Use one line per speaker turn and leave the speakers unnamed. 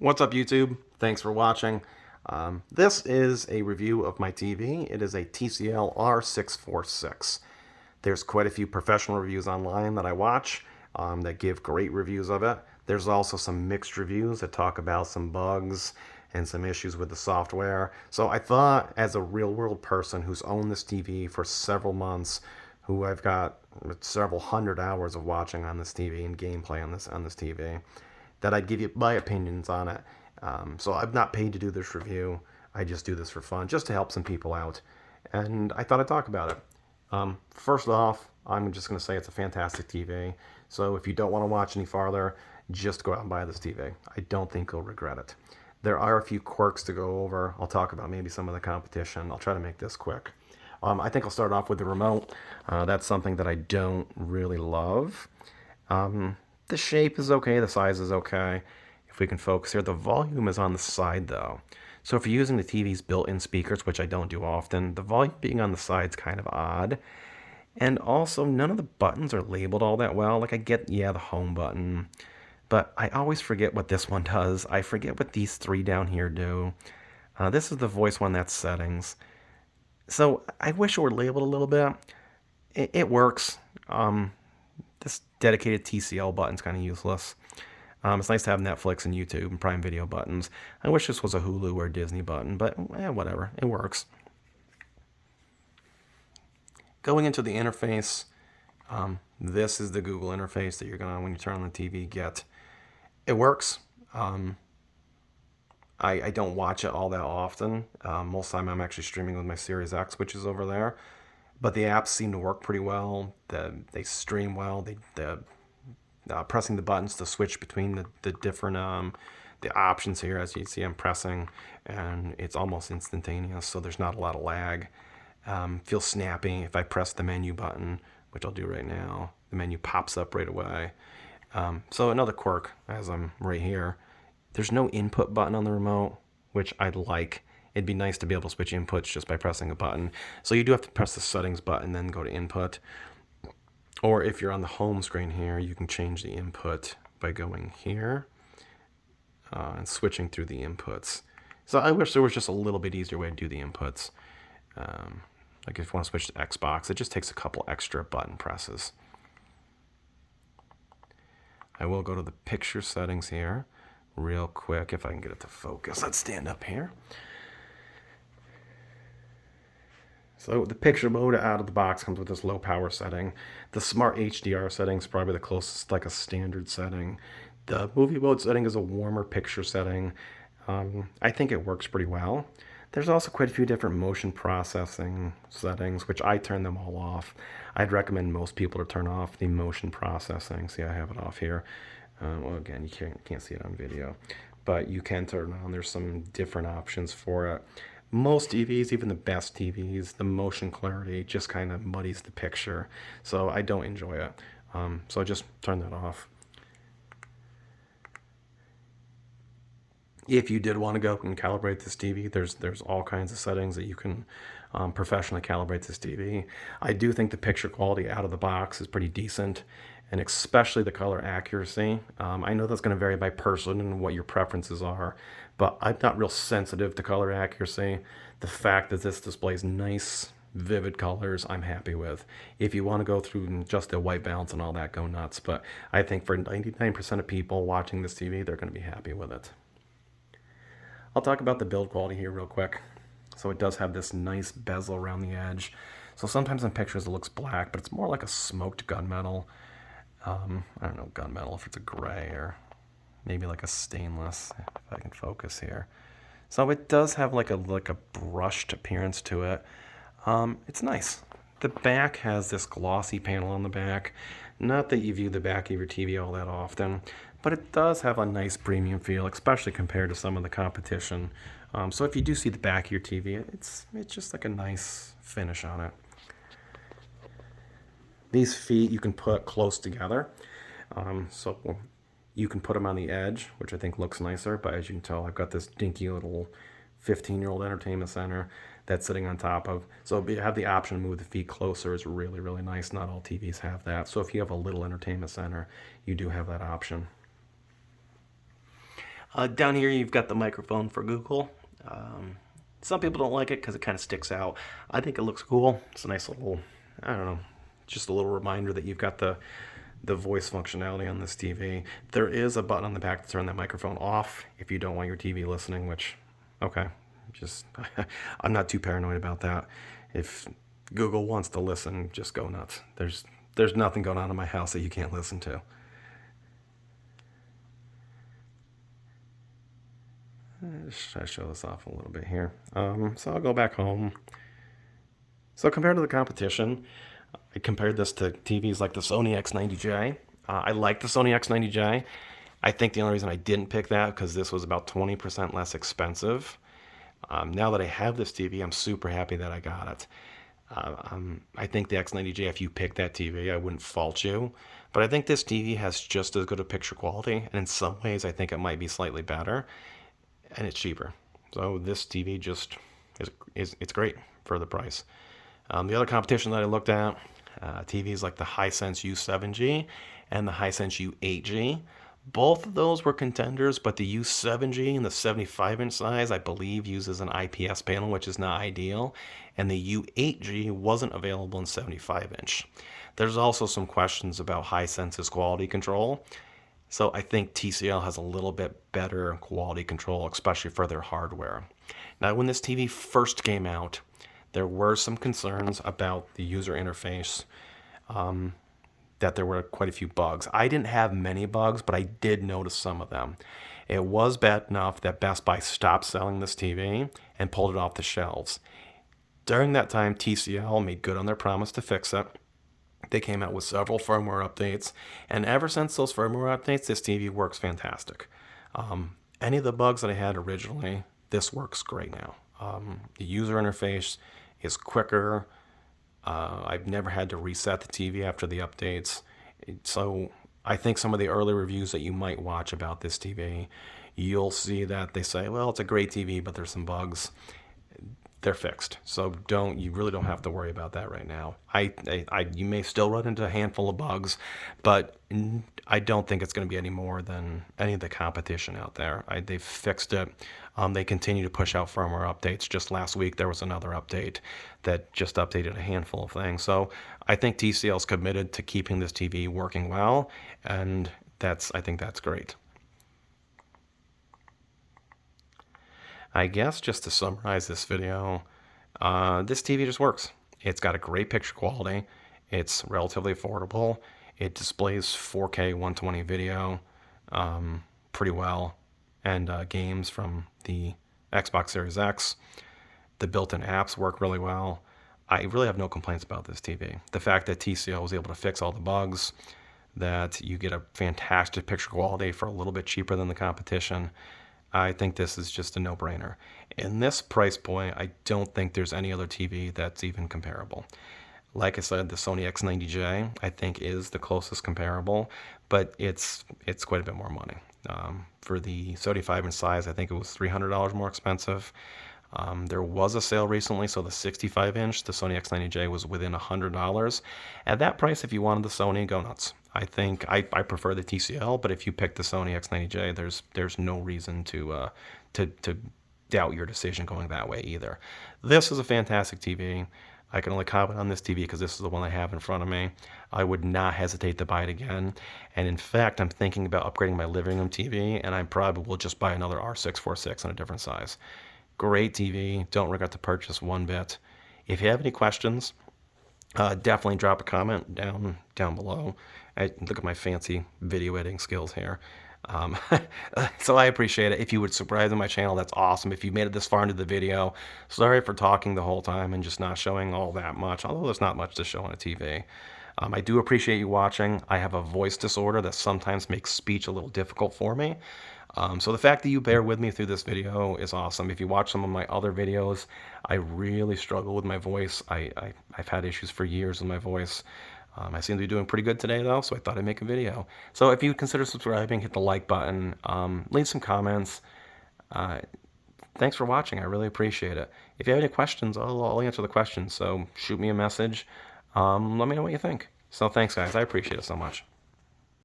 What's up, YouTube? Thanks for watching. This is a review of my TV. It is a TCL R646. There's quite a few professional reviews online that I watch that give great reviews of it. There's also some mixed reviews that talk about some bugs and some issues with the software. So I thought, as a real-world person who's owned this TV for several months, who I've got several hundred hours of watching on this TV and gameplay on this TV, that I'd give you my opinions on it. So I'm not paid to do this review. I just do this for fun, just to help some people out. And I thought I'd talk about it. First off, I'm just going to say it's a fantastic TV. So if you don't want to watch any farther, just go out and buy this TV. I don't think you'll regret it. There are a few quirks to go over. I'll talk about maybe some of the competition. I'll try to make this quick. I think I'll start off with the remote. That's something that I don't really love. The shape is okay, the size is okay. If we can focus here, the volume is on the side though. So if you're using the TV's built-in speakers, which I don't do often, the volume being on the side is kind of odd. And also, none of the buttons are labeled all that well. Like I get, yeah, the home button, but I always forget what this one does. I forget what these three down here do. This is the voice one, that's settings. So I wish it were labeled a little bit. It works. This dedicated TCL button's kind of useless. It's nice to have Netflix and YouTube and Prime Video buttons. I wish this was a Hulu or Disney button, but whatever. It works. Going into the interface, this is the Google interface that you're going to, when you turn on the TV, get. It works. I don't watch it all that often. Most of the time I'm actually streaming with my Series X, which is over there. But the apps seem to work pretty well. They stream well. Pressing the buttons to switch between the different the options here, as you see, I'm pressing, and it's almost instantaneous. So there's not a lot of lag. Feels snappy. If I press the menu button, which I'll do right now, the menu pops up right away. So another quirk, as I'm right here, there's no input button on the remote, which I like. It'd be nice to be able to switch inputs just by pressing a button. So you do have to press the settings button, then go to input. Or if you're on the home screen here, you can change the input by going here and switching through the inputs. So I wish there was just a little bit easier way to do the inputs. Like if you want to switch to Xbox, it just takes a couple extra button presses. I will go to the picture settings here real quick if I can get it to focus. Let's stand up here. So the picture mode out of the box comes with this low power setting. The smart HDR setting is probably the closest, like a standard setting. The movie mode setting is a warmer picture setting. I think it works pretty well. There's also quite a few different motion processing settings, which I turn them all off. I'd recommend most people to turn off the motion processing. See, I have it off here. Well, again, you can't see it on video, but you can turn it on. There's some different options for it. Most TVs, even the best TVs, the motion clarity just kind of muddies the picture. So I don't enjoy it. So I just turn that off. If you did want to go and calibrate this TV, there's all kinds of settings that you can professionally calibrate this TV. I do think the picture quality out of the box is pretty decent, and especially the color accuracy. I know that's going to vary by person and what your preferences are, but I'm not real sensitive to color accuracy. The fact that this displays nice, vivid colors, I'm happy with. If you want to go through just the white balance and all that, go nuts. But I think for 99% of people watching this TV, they're going to be happy with it. I'll talk about the build quality here real quick. So it does have this nice bezel around the edge. So sometimes in pictures it looks black, but it's more like a smoked gunmetal. I don't know, gunmetal, if it's a gray or maybe like a stainless, if I can focus here. So it does have like a brushed appearance to it. It's nice. The back has this glossy panel on the back. Not that you view the back of your TV all that often, but it does have a nice premium feel, especially compared to some of the competition. So if you do see the back of your TV, it's just like a nice finish on it. These feet you can put close together. So you can put them on the edge, which I think looks nicer, but as you can tell, I've got this dinky little 15-year-old entertainment center that's sitting on top of. So you have the option to move the feet closer. It's really, really nice. Not all TVs have that. So if you have a little entertainment center, you do have that option. Down here you've got the microphone for Google. Um, some people don't like it because it kind of sticks out. I think it looks cool. It's a nice little, I don't know, just a little reminder that you've got the voice functionality on this TV. There is a button on the back to turn that microphone off if you don't want your TV listening, which, okay, just, I'm not too paranoid about that. If Google wants to listen, just go nuts. There's nothing going on in my house that you can't listen to. Just try to show this off a little bit here. So I'll go back home. So compared to the competition, I compared this to TVs like the Sony X90J. I like the Sony X90J. I think the only reason I didn't pick that because this was about 20% less expensive. Now that I have this TV, I'm super happy that I got it. I think the X90J, if you pick that TV, I wouldn't fault you. But I think this TV has just as good a picture quality, and in some ways, I think it might be slightly better, and it's cheaper. So this TV just it's great for the price. The other competition that I looked at, TVs like the Hisense U7G and the Hisense U8G. Both of those were contenders, but the U7G in the 75-inch size, I believe, uses an IPS panel, which is not ideal, and the U8G wasn't available in 75-inch. There's also some questions about Hisense's quality control. So I think TCL has a little bit better quality control, especially for their hardware. Now, when this TV first came out, there were some concerns about the user interface, that there were quite a few bugs. I didn't have many bugs, but I did notice some of them. It was bad enough that Best Buy stopped selling this TV and pulled it off the shelves. During that time, TCL made good on their promise to fix it. They came out with several firmware updates, and ever since those firmware updates, this TV works fantastic. Any of the bugs that I had originally, this works great now. The user interface is quicker. I've never had to reset the TV after the updates. So I think some of the early reviews that you might watch about this TV, you'll see that they say, well, it's a great TV, but there's some bugs. They're fixed. So you really don't have to worry about that right now. You may still run into a handful of bugs, but I don't think it's going to be any more than any of the competition out there. They've fixed it. They continue to push out firmware updates. Just last week, there was another update that just updated a handful of things. So I think TCL is committed to keeping this TV working well, and I think that's great. I guess just to summarize this video, this TV just works. It's got a great picture quality. It's relatively affordable. It displays 4K 120 video pretty well, and games from the Xbox Series X. The built-in apps work really well. I really have no complaints about this TV. The fact that TCL was able to fix all the bugs, that you get a fantastic picture quality for a little bit cheaper than the competition, I think this is just a no-brainer. In this price point, I don't think there's any other TV that's even comparable. Like I said, the Sony X90J, I think, is the closest comparable, but it's quite a bit more money. For the 75-inch size, I think it was $300 more expensive. There was a sale recently, so the 65-inch, the Sony X90J, was within $100. At that price, if you wanted the Sony, go nuts. I think I prefer the TCL, but if you pick the Sony X90J, there's no reason to doubt your decision going that way either. This is a fantastic TV. I can only comment on this TV because this is the one I have in front of me. I would not hesitate to buy it again. And in fact, I'm thinking about upgrading my living room TV, and I probably will just buy another R646 in a different size. Great TV. Don't regret the purchase one bit. If you have any questions, definitely drop a comment down below. Look at my fancy video editing skills here. So I appreciate it. If you would subscribe to my channel, that's awesome. If you made it this far into the video, sorry for talking the whole time and just not showing all that much, although there's not much to show on a TV. I do appreciate you watching. I have a voice disorder that sometimes makes speech a little difficult for me. So the fact that you bear with me through this video is awesome. If you watch some of my other videos, I really struggle with my voice. I've had issues for years with my voice. I seem to be doing pretty good today, though, so I thought I'd make a video. So if you consider subscribing, hit the like button, leave some comments. Thanks for watching. I really appreciate it. If you have any questions, I'll answer the questions, so shoot me a message. Let me know what you think. So thanks, guys. I appreciate it so much.